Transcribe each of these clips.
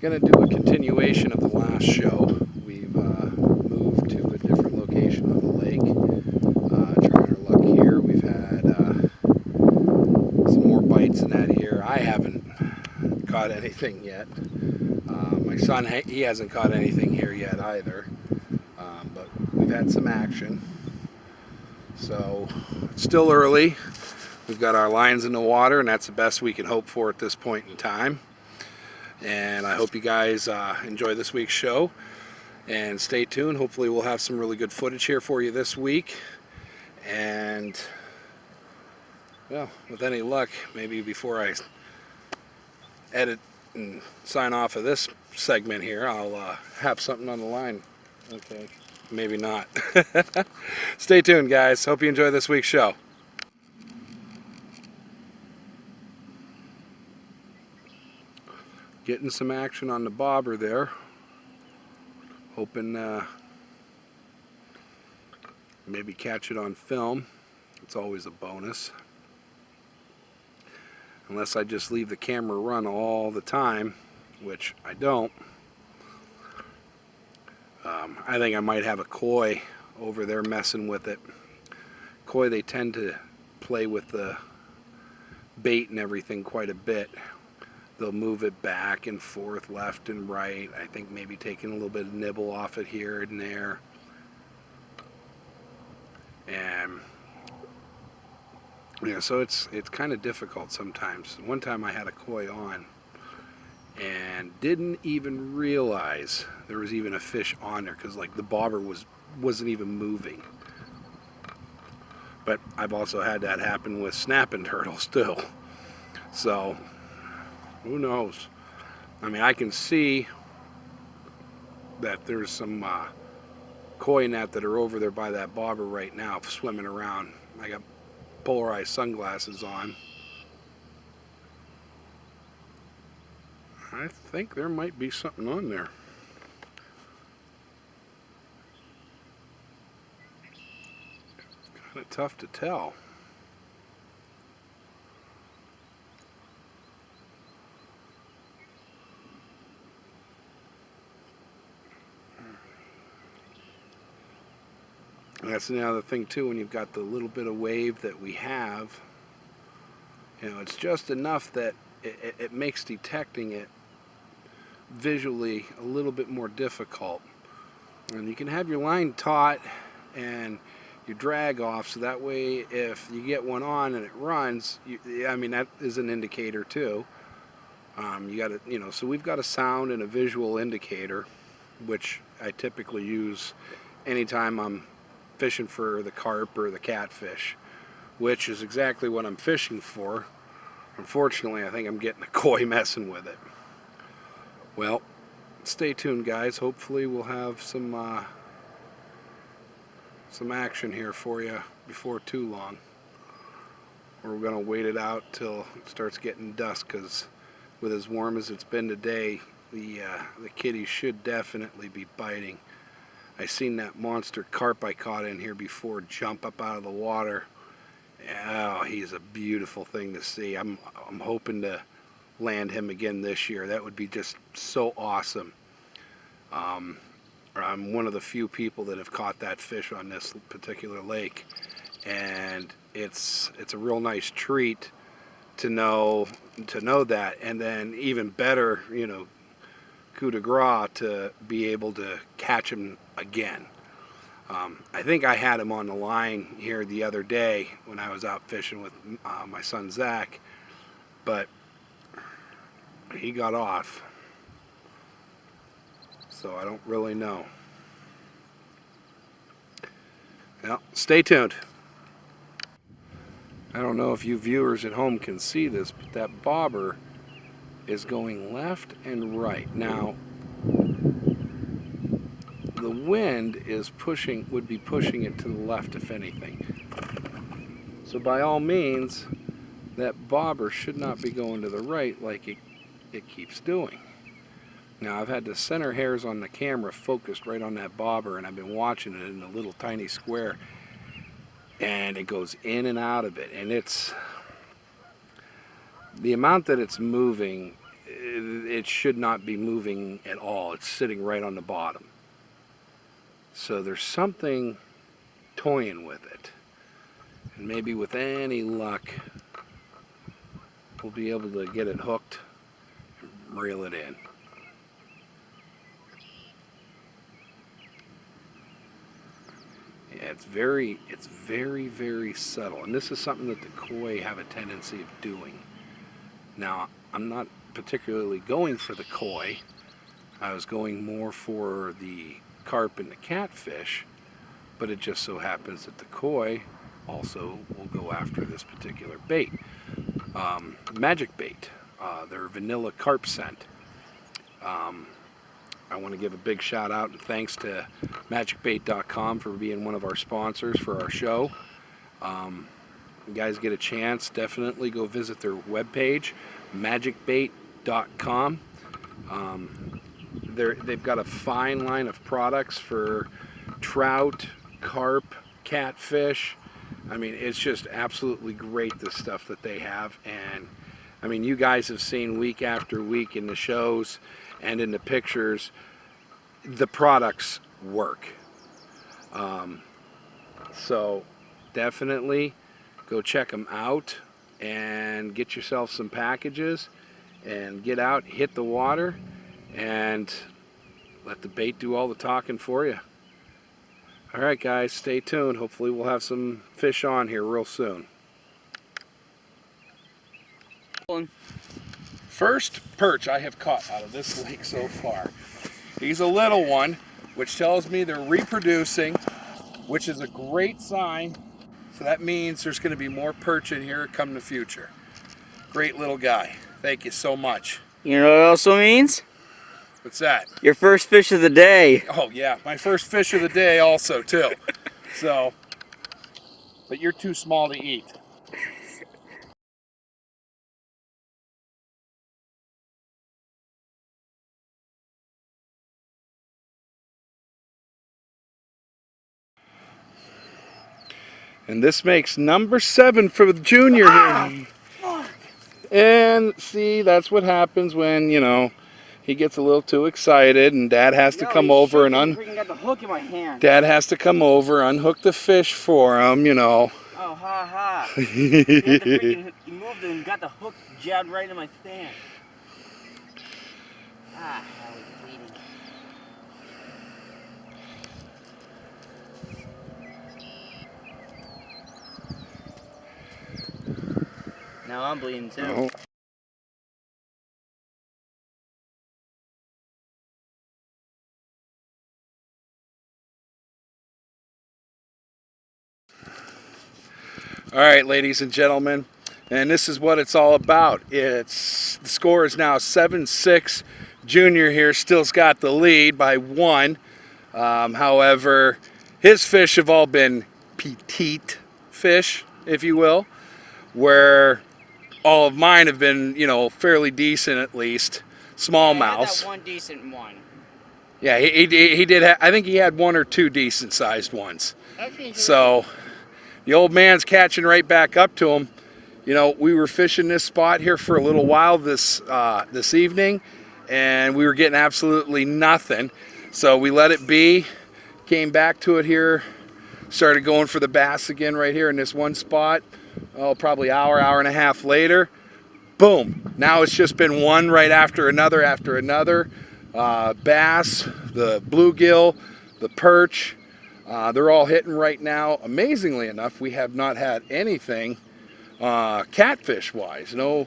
Going to do a continuation of the last show. We've moved to a different location on the lake. Trying our luck here. We've had some more bites in that here. I haven't caught anything yet. My son, he hasn't caught anything here yet either. But we've had some action. So it's still early. We've got our lines in the water, and that's the best we can hope for at this point in time. And I hope you guys enjoy this week's show, and stay tuned. Hopefully we'll have some really good footage here for you this week. And well, with any luck, maybe before I edit and sign off of this segment here, I'll have something on the line. Okay, maybe not. Stay tuned, guys. Hope you enjoy this week's show. Getting some action on the bobber there. Hoping maybe catch it on film. It's always a bonus. Unless I just leave the camera run all the time, which I don't. I think I might have a koi over there messing with it. Koi, they tend to play with the bait and everything quite a bit. They'll move it back and forth, left and right. I think maybe taking a little bit of nibble off it here and there. And yeah, so it's kind of difficult sometimes. One time I had a koi on and didn't even realize there was even a fish on there, because like the bobber wasn't even moving. But I've also had that happen with snapping turtles too. So who knows? I mean, I can see that there's some koi net that are over there by that bobber right now swimming around. I got polarized sunglasses on. I think there might be something on there. It's kind of tough to tell. And that's the other thing too, when you've got the little bit of wave that we have, you know, it's just enough that it makes detecting it visually a little bit more difficult. And you can have your line taut and your drag off, so that way if you get one on and it runs, I mean, that is an indicator too. You got to, you know, so we've got a sound and a visual indicator, which I typically use anytime I'm fishing for the carp or the catfish, which is exactly what I'm fishing for. Unfortunately, I think I'm getting a koi messing with it. Well, stay tuned, guys. Hopefully we'll have some action here for you before too long. We're going to wait it out till it starts getting dusk, because with as warm as it's been today, the kitties should definitely be biting. I seen that monster carp I caught in here before jump up out of the water. Oh, he's a beautiful thing to see. I'm hoping to land him again this year. That would be just so awesome. I'm one of the few people that have caught that fish on this particular lake, and it's a real nice treat to know that, and then even better, you know, coup de grace to be able to catch him again. I think I had him on the line here the other day when I was out fishing with my son Zach, but he got off, so I don't really know. Well, stay tuned. I don't know if you viewers at home can see this, but that bobber is going left and right. Now, the wind is would be pushing it to the left, if anything. So by all means, that bobber should not be going to the right like it keeps doing. Now, I've had the center hairs on the camera focused right on that bobber, and I've been watching it in a little tiny square, and it goes in and out of it, and it's the amount that it's moving it should not be moving at all. It's sitting right on the bottom. So there's something toying with it. And maybe with any luck, we'll be able to get it hooked and reel it in. Yeah, it's very, very subtle. And this is something that the koi have a tendency of doing. Now, I'm not particularly going for the koi. I was going more for the carp and the catfish, but it just so happens that the koi also will go after this particular bait. Magic Bait, their vanilla carp scent. I want to give a big shout out and thanks to magicbait.com for being one of our sponsors for our show. You guys get a chance, definitely go visit their webpage, magicbait.com. They've got a fine line of products for trout, carp, catfish. I mean, it's just absolutely great, the stuff that they have. And I mean, you guys have seen week after week in the shows and in the pictures, the products work. So definitely go check them out and get yourself some packages and get out, hit the water, and let the bait do all the talking for you. All right, guys, stay tuned. Hopefully we'll have some fish on here real soon. First perch I have caught out of this lake so far. He's a little one, which tells me they're reproducing, which is a great sign. So that means there's going to be more perch in here come in the future. Great little guy. Thank you so much. You know what it also means? What's that? Your first fish of the day. Oh yeah, my first fish of the day also too. So, but you're too small to eat. And this makes number 7 for the junior here. And see, that's what happens when, you know, he gets a little too excited and Dad has to come over and got the hook in my hand. Dad has to come over, unhook the fish for him, you know. Oh, ha ha. You moved and got the hook jabbed right in my stand. Ah, I was bleeding. Now I'm bleeding too. Oh. All right, ladies and gentlemen, and this is what it's all about. The score is now 7-6. Junior here still's got the lead by 1. However, his fish have all been petite fish, if you will, where all of mine have been, you know, fairly decent at least, smallmouths. That one decent one. Yeah, he did. I think he had 1 or 2 decent sized ones. So the old man's catching right back up to him. You know, we were fishing this spot here for a little while this evening, and we were getting absolutely nothing. So we let it be, came back to it here, started going for the bass again right here in this one spot. Oh, probably hour and a half later, boom. Now it's just been one right after another. Bass, the bluegill, the perch, they're all hitting right now. Amazingly enough, we have not had anything catfish wise. No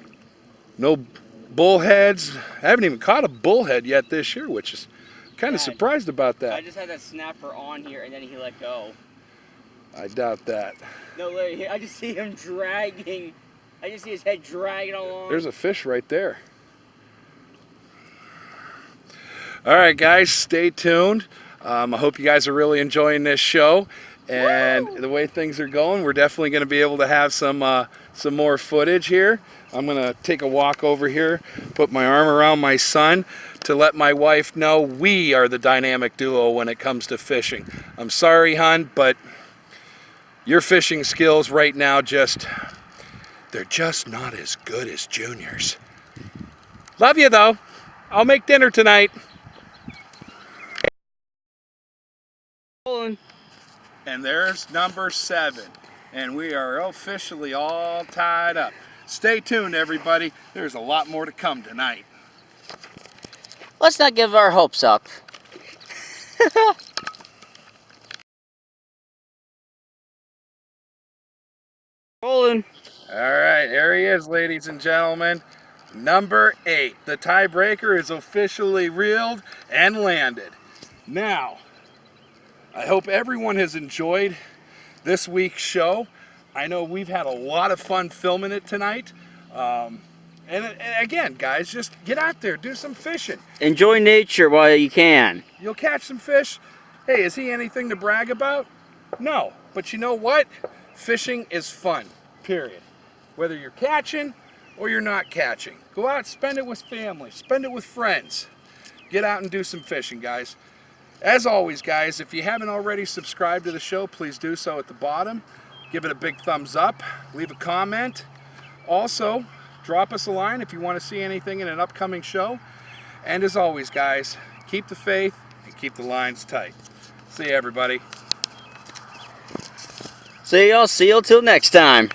bullheads. I haven't even caught a bullhead yet this year, which is kind of surprised about that. I just had that snapper on here and then he let go. I doubt that. No, literally, I just see him dragging. I just see his head dragging along. There's a fish right there. All right, guys, stay tuned. I hope you guys are really enjoying this show. And the way things are going, we're definitely going to be able to have some more footage here. I'm going to take a walk over here, put my arm around my son to let my wife know we are the dynamic duo when it comes to fishing. I'm sorry, hon, but your fishing skills right now they're just not as good as Junior's. Love you, though. I'll make dinner tonight. Rolling. And there's number 7. And we are officially all tied up. Stay tuned, everybody. There's a lot more to come tonight. Let's not give our hopes up. Rolling. All right, here he is, ladies and gentlemen. Number 8. The tiebreaker is officially reeled and landed. Now, I hope everyone has enjoyed this week's show. I know we've had a lot of fun filming it tonight. And again, guys, just get out there, do some fishing. Enjoy nature while you can. You'll catch some fish. Hey, is he anything to brag about? No, but you know what? Fishing is fun, period. Whether you're catching or you're not catching. Go out, spend it with family, spend it with friends. Get out and do some fishing, guys. As always, guys, if you haven't already subscribed to the show, please do so at the bottom. Give it a big thumbs up, leave a comment. Also, drop us a line if you want to see anything in an upcoming show. And as always, guys, keep the faith and keep the lines tight. See you, everybody. See y'all till next time.